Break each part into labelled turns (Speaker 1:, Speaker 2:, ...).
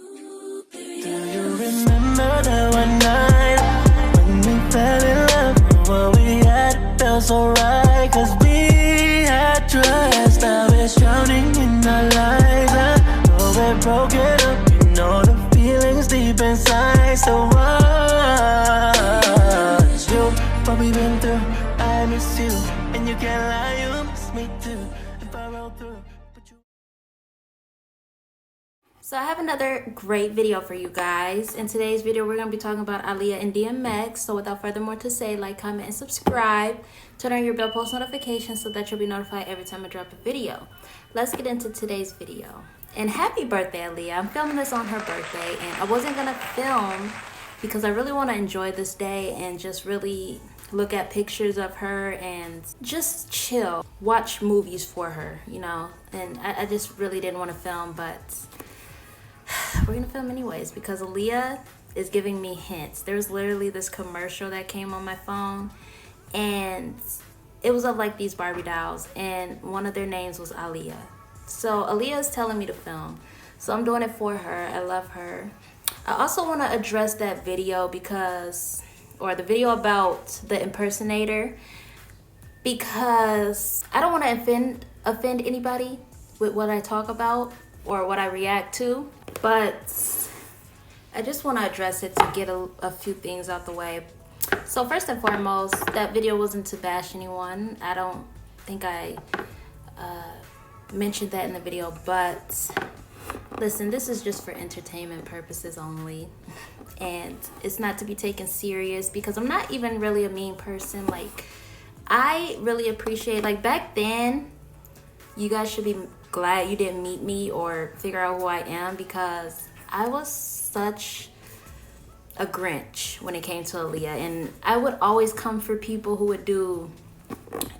Speaker 1: Do you remember that one night when we fell in love? What we had felt so right, cause we had trust. Now it's drowning in our lives. I know we're broken up, you know the feelings deep inside. So what's you, what we've been through? I miss you, and you can't lie, you miss me too. If I roll through.
Speaker 2: So I have another great video for you guys. In today's video, we're going to be talking about Aaliyah and DMX. So without further more to say, like, comment, and subscribe. Turn on your bell post notifications so that you'll be notified every time I drop a video. Let's get into today's video. And happy birthday, Aaliyah. I'm filming this on her birthday, and I wasn't going to film because I really want to enjoy this day and just really look at pictures of her and just chill, watch movies for her, you know. And I just really didn't want to film, but we're gonna film anyways because Aaliyah is giving me hints. There's literally this commercial that came on my phone, and it was of like these Barbie dolls, and one of their names was Aaliyah. So Aaliyah is telling me to film, so I'm doing it for her. I love her. I also want to address that video because, or the video about the impersonator, because I don't want to offend anybody with what I talk about or what I react to, but I just want to address it to get a few things out the way. So first and foremost, that video wasn't to bash anyone. I don't think I mentioned that in the video, but listen, this is just for entertainment purposes only, and it's not to be taken serious because I'm not even really a mean person. Like, I really appreciate, like, back then, you guys should be glad you didn't meet me or figure out who I am, because I was such a Grinch when it came to Aaliyah, and I would always come for people who would do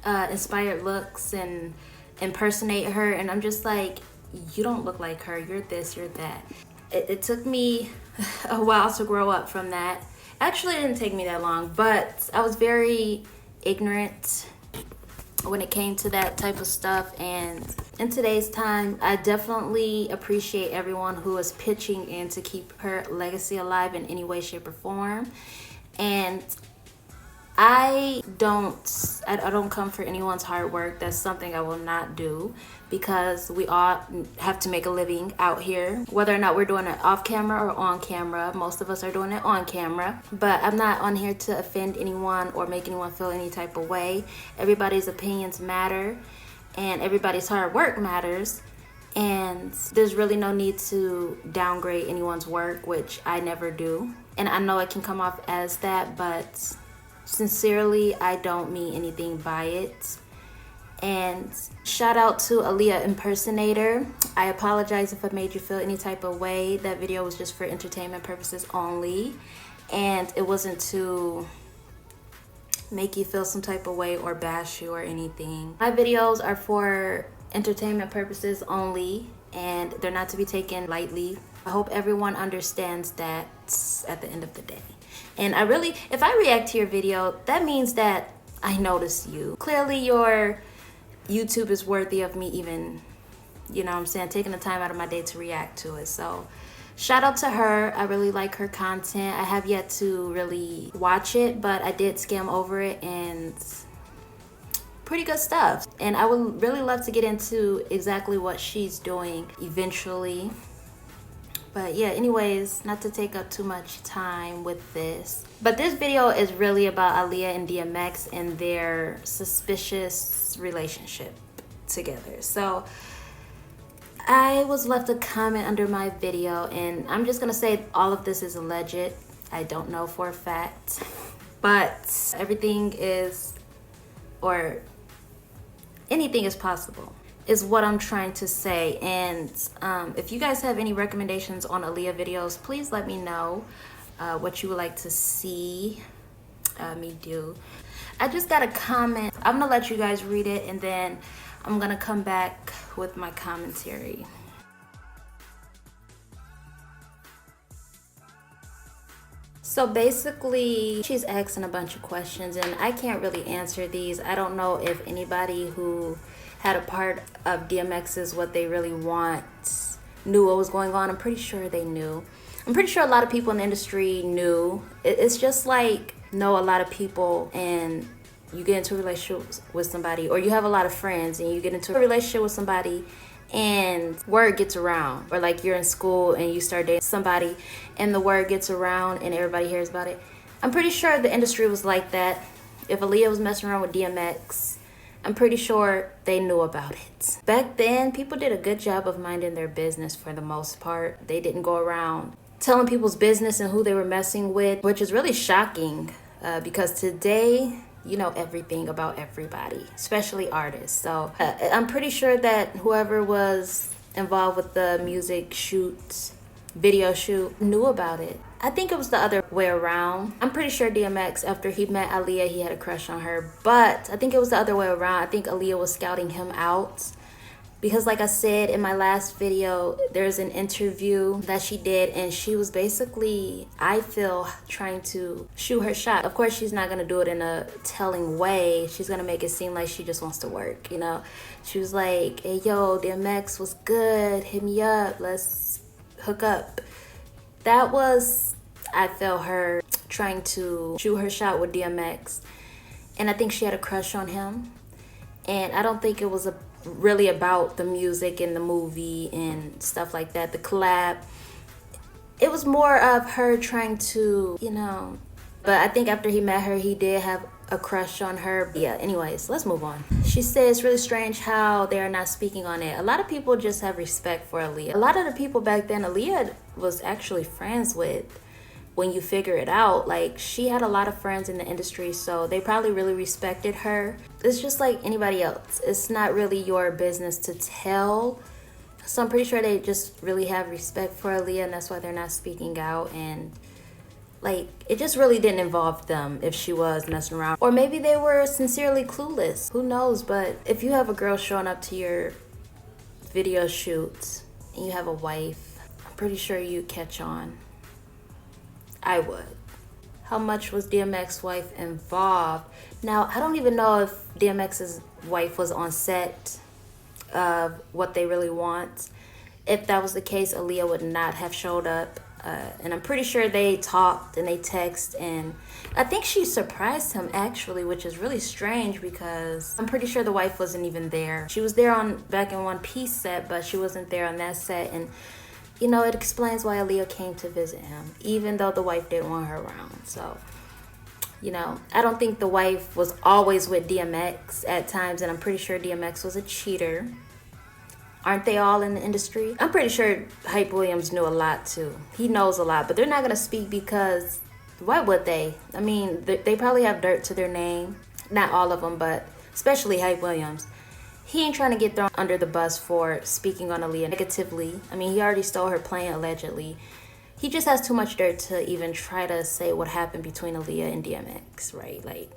Speaker 2: inspired looks and impersonate her, and I'm just like, you don't look like her, you're this, you're that. It took me a while to grow up from that. Actually, it didn't take me that long, but I was very ignorant when it came to that type of stuff. And in today's time, I definitely appreciate everyone who is pitching in to keep her legacy alive in any way, shape, or form. And I don't come for anyone's hard work. That's something I will not do, because we all have to make a living out here, whether or not we're doing it off camera or on camera. Most of us are doing it on camera, but I'm not on here to offend anyone or make anyone feel any type of way. Everybody's opinions matter, and everybody's hard work matters, and there's really no need to downgrade anyone's work, which I never do. And I know it can come off as that, but sincerely, I don't mean anything by it. And shout out to Aaliyah impersonator. I apologize if I made you feel any type of way. That video was just for entertainment purposes only, and it wasn't to make you feel some type of way or bash you or anything. My videos are for entertainment purposes only, and they're not to be taken lightly. I hope everyone understands that at the end of the day. And I really, if I react to your video, that means that I notice you. Clearly your YouTube is worthy of me even, you know what I'm saying, taking the time out of my day to react to it. So shout out to her. I really like her content. I have yet to really watch it, but I did skim over it, and pretty good stuff. And I would really love to get into exactly what she's doing eventually. But yeah, anyways, not to take up too much time with this, but this video is really about Aaliyah and DMX and their suspicious relationship together. So I was left a comment under my video, and I'm just gonna say all of this is alleged. I don't know for a fact, but everything is, or anything is possible, is what I'm trying to say. And if you guys have any recommendations on Aaliyah videos, please let me know what you would like to see me do. I just got a comment. I'm gonna let you guys read it, and then I'm gonna come back with my commentary. So basically, she's asking a bunch of questions, and I can't really answer these. I don't know if anybody who had a part of DMX's what they really want knew what was going on. I'm pretty sure they knew. I'm pretty sure a lot of people in the industry knew. It's just like know a lot of people and you get into a relationship with somebody, or you have a lot of friends and you get into a relationship with somebody and word gets around, or like you're in school and you start dating somebody and the word gets around and everybody hears about it. I'm pretty sure the industry was like that. If Aaliyah was messing around with DMX, I'm pretty sure they knew about it. Back then, people did a good job of minding their business for the most part. They didn't go around telling people's business and who they were messing with, which is really shocking because today, you know everything about everybody, especially artists. So I'm pretty sure that whoever was involved with the music shoot, video shoot, knew about it. I think it was the other way around. I'm pretty sure DMX, after he met Aaliyah, he had a crush on her. But I think it was the other way around. I think Aaliyah was scouting him out. Because like I said in my last video, there's an interview that she did and she was basically, I feel, trying to shoot her shot. Of course, she's not going to do it in a telling way. She's going to make it seem like she just wants to work, you know. She was like, hey, yo, DMX was good. Hit me up. Let's hook up. That was, I felt, her trying to shoot her shot with DMX. And I think she had a crush on him. And I don't think it was really about the music and the movie and stuff like that, the collab. It was more of her trying to, you know, but I think after he met her, he did have a crush on her. Yeah, anyways, let's move on. She said it's really strange how they are not speaking on it. A lot of people just have respect for Aaliyah. A lot of the people back then, Aaliyah was actually friends with, when you figure it out, like she had a lot of friends in the industry, so they probably really respected her. It's just like anybody else. It's not really your business to tell. So I'm pretty sure they just really have respect for Aaliyah, and that's why they're not speaking out. And like, it just really didn't involve them if she was messing around. Or maybe they were sincerely clueless. Who knows? But if you have a girl showing up to your video shoots and you have a wife, I'm pretty sure you'd catch on. I would. How much was DMX's wife involved? Now, I don't even know if DMX's wife was on set of What They Really Want. If that was the case, Aaliyah would not have showed up. And I'm pretty sure they talked and they texted, and I think she surprised him actually, which is really strange because I'm pretty sure the wife wasn't even there. She was there on Back in One Piece set, but she wasn't there on that set. And you know, it explains why Aaliyah came to visit him, even though the wife didn't want her around. So, you know, I don't think the wife was always with DMX at times, and I'm pretty sure DMX was a cheater. Aren't they all in the industry? I'm pretty sure Hype Williams knew a lot too. He knows a lot, but they're not going to speak because why would they? I mean, they probably have dirt to their name. Not all of them, but especially Hype Williams. He ain't trying to get thrown under the bus for speaking on Aaliyah negatively. I mean, he already stole her plane, allegedly. He just has too much dirt to even try to say what happened between Aaliyah and DMX, right? Like,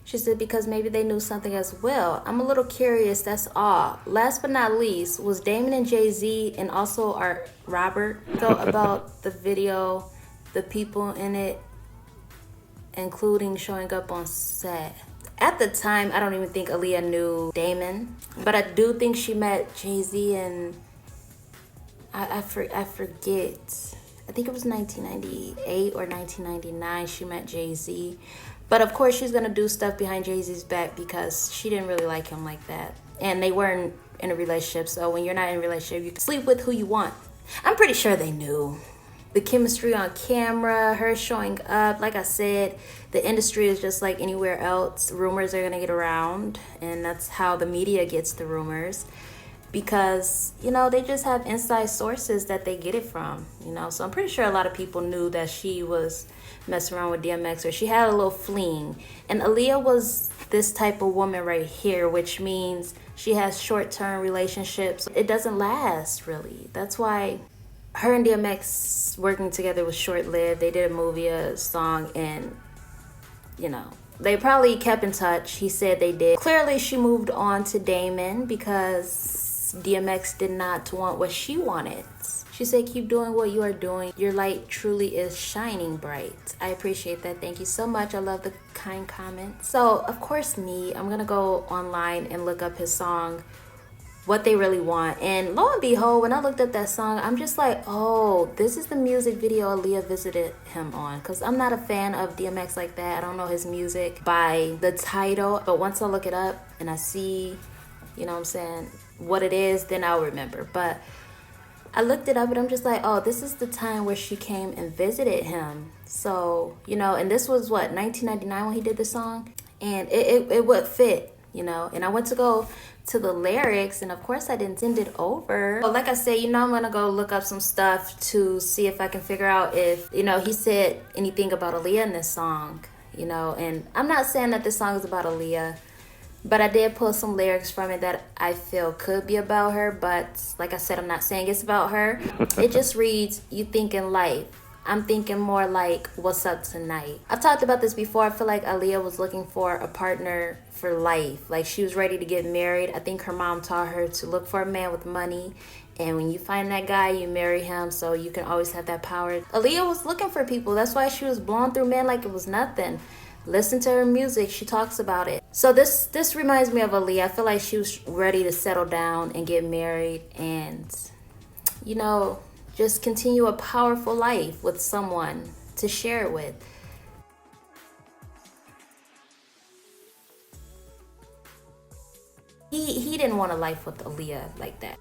Speaker 2: she said because maybe they knew something as well. I'm a little curious, that's all. Last but not least, was Damon and Jay-Z and also our Robert thought about the video, the people in it, including showing up on set? At the time, I don't even think Aaliyah knew Damon, but I do think she met Jay-Z and I forget. I think it was 1998 or 1999 she met Jay-Z. But of course, she's going to do stuff behind Jay-Z's back because she didn't really like him like that. And they weren't in a relationship, so when you're not in a relationship, you can sleep with who you want. I'm pretty sure they knew. The chemistry on camera, her showing up, like I said, the industry is just like anywhere else. Rumors are gonna get around, and that's how the media gets the rumors. Because, you know, they just have inside sources that they get it from, you know. So I'm pretty sure a lot of people knew that she was messing around with DMX, or she had a little fling. And Aaliyah was this type of woman right here, which means she has short-term relationships. It doesn't last, really. That's why her and DMX working together was short-lived. They did a movie, a song, and, you know, they probably kept in touch. He said they did. Clearly, she moved on to Damon because DMX did not want what she wanted. She said, keep doing what you are doing. Your light truly is shining bright. I appreciate that. Thank you so much. I love the kind comments. So, of course, I'm going to go online and look up his song, what they really want. And lo and behold, when I looked at that song, I'm just like, oh, this is the music video Aaliyah visited him on. Because I'm not a fan of DMX like that. I don't know his music by the title. But once I look it up and I see, you know what I'm saying, what it is, then I'll remember. But I looked it up and I'm just like, oh, this is the time where she came and visited him. So, you know, and this was what, 1999 when he did the song? And it would fit, you know. And I went to go to the lyrics, and of course I didn't send it over. But like I said, you know, I'm gonna go look up some stuff to see if I can figure out if, you know, he said anything about Aaliyah in this song, you know. And I'm not saying that this song is about Aaliyah, but I did pull some lyrics from it that I feel could be about her. But like I said, I'm not saying it's about her. It just reads, you thinking life. I'm thinking more like, what's up tonight? I've talked about this before. I feel like Aaliyah was looking for a partner for life. Like, she was ready to get married. I think her mom taught her to look for a man with money. And when you find that guy, you marry him, so you can always have that power. Aaliyah was looking for people. That's why she was blowing through men like it was nothing. Listen to her music. She talks about it. So this reminds me of Aaliyah. I feel like she was ready to settle down and get married and, you know, just continue a powerful life with someone to share it with. He didn't want a life with Aaliyah like that.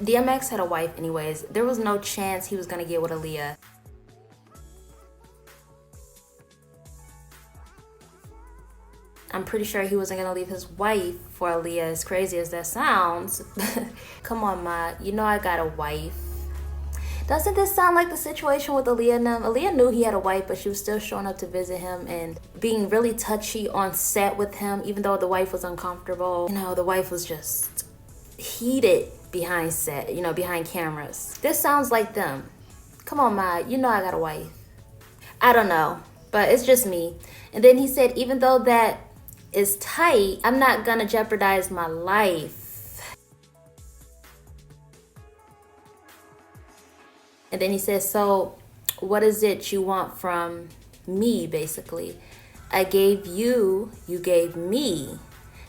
Speaker 2: DMX had a wife anyways. There was no chance he was gonna get with Aaliyah. I'm pretty sure he wasn't gonna leave his wife for Aaliyah, as crazy as that sounds. Come on, Ma, you know I got a wife. Doesn't this sound like the situation with Aaliyah and them? Aaliyah knew he had a wife, but she was still showing up to visit him and being really touchy on set with him, even though the wife was uncomfortable. You know, the wife was just heated behind set, you know, behind cameras. This sounds like them. Come on, Ma, you know I got a wife. I don't know, but it's just me. And then he said, even though that is tight, I'm not gonna jeopardize my life. And then he says, so what is it you want from me, basically? I gave you, you gave me.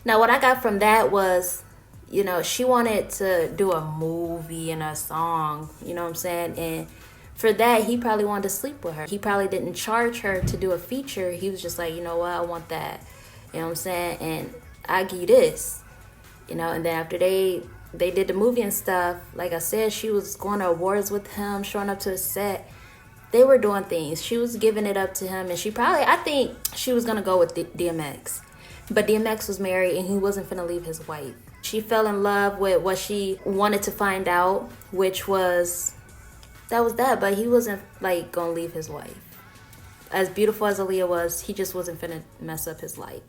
Speaker 2: Now, what I got from that was, you know, she wanted to do a movie and a song, you know what I'm saying? And for that, he probably wanted to sleep with her. He probably didn't charge her to do a feature. He was just like, you know what, I want that. You know what I'm saying? And I give you this. You know, and then after they did the movie and stuff, like I said, she was going to awards with him, showing up to the set. They were doing things. She was giving it up to him, and she probably, I think she was going to go with DMX. But DMX was married, and he wasn't finna leave his wife. She fell in love with what she wanted to find out, which was, that was that, but he wasn't, like, gonna leave his wife. As beautiful as Aaliyah was, he just wasn't finna mess up his life.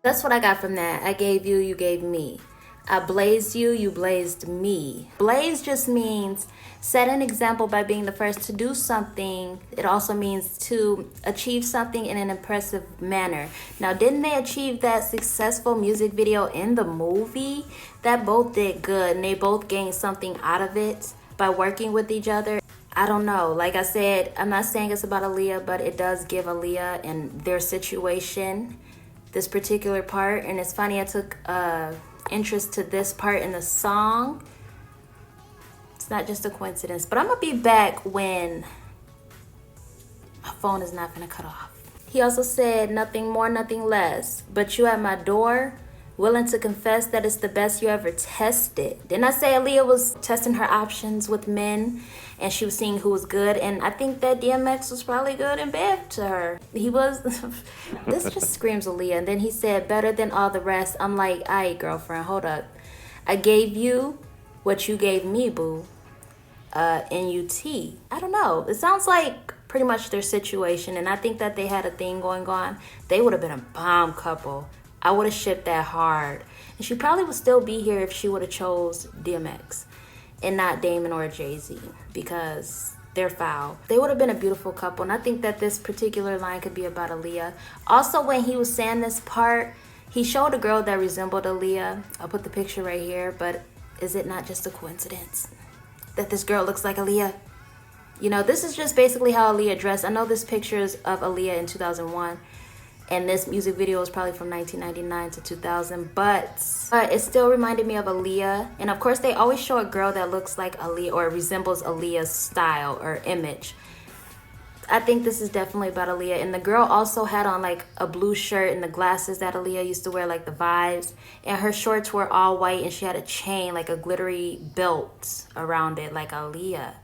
Speaker 2: That's what I got from that. I gave you, you gave me. I blazed you, you blazed me. Blaze just means set an example by being the first to do something. It also means to achieve something in an impressive manner. Now, didn't they achieve that successful music video in the movie? That both did good, and they both gained something out of it by working with each other. I don't know. Like I said, I'm not saying it's about Aaliyah, but it does give Aaliyah and their situation this particular part. And it's funny, I took interest to this part in the song. It's not just a coincidence, but I'm gonna be back when my phone is not gonna cut off. He also said, nothing more, nothing less, but you at my door, willing to confess that it's the best you ever tested. Didn't I say Aaliyah was testing her options with men and she was seeing who was good? And I think that DMX was probably good in bed to her. He was. This just screams Aaliyah. And then he said, better than all the rest. I'm like, aight, girlfriend, hold up. I gave you what you gave me, boo. N-U-T. I don't know. It sounds like pretty much their situation. And I think that they had a thing going on. They would have been a bomb couple. I would have shipped that hard. And she probably would still be here if she would have chose DMX and not Damon or Jay-Z, because they're foul. They would have been a beautiful couple. And I think that this particular line could be about Aaliyah. Also, when he was saying this part, he showed a girl that resembled Aaliyah. I'll put the picture right here, but is it not just a coincidence that this girl looks like Aaliyah? You know, this is just basically how Aaliyah dressed. I know this picture is of Aaliyah in 2001. And this music video was probably from 1999 to 2000. But it still reminded me of Aaliyah. And of course, they always show a girl that looks like Aaliyah or resembles Aaliyah's style or image. I think this is definitely about Aaliyah. And the girl also had on like a blue shirt and the glasses that Aaliyah used to wear, like the Vibes. And her shorts were all white and she had a chain, like a glittery belt around it, like Aaliyah.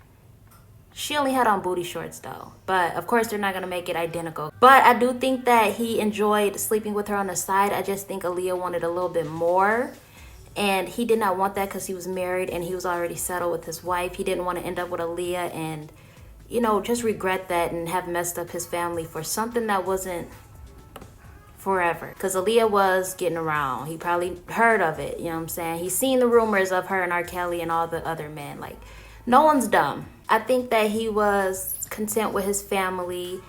Speaker 2: She only had on booty shorts though. But of course they're not going to make it identical. But I do think that he enjoyed sleeping with her on the side. I just think Aaliyah wanted a little bit more. And he did not want that because he was married and he was already settled with his wife. He didn't want to end up with Aaliyah and, you know, just regret that and have messed up his family for something that wasn't forever. Because Aaliyah was getting around. He probably heard of it, you know what I'm saying? He's seen the rumors of her and R. Kelly and all the other men. Like, no one's dumb. I think that he was content with his family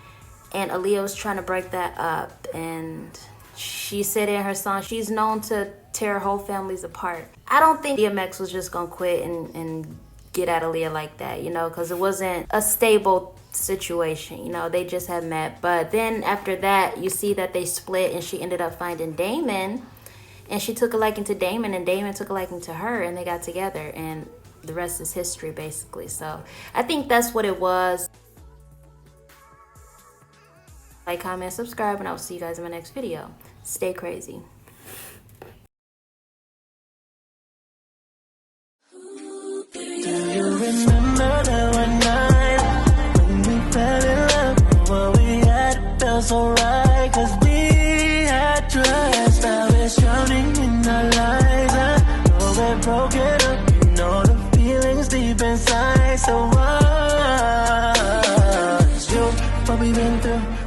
Speaker 2: and Aaliyah was trying to break that up. And she said in her song, she's known to tear whole families apart. I don't think DMX was just gonna quit and get at Aaliyah like that, you know, because it wasn't a stable situation, you know, they just had met. But then after that, you see that they split and she ended up finding Damon and she took a liking to Damon and Damon took a liking to her and they got together and the rest is history basically. So I think that's what it was. Like, comment, subscribe, and I will see you guys in my next video. Stay crazy.
Speaker 1: Do you remember that one night when we fell in love? What we had felt so right, cause we had trust. Now it's drowning in our lives. I know we're broken up, you know the feelings deep inside. So what? You, what we been through?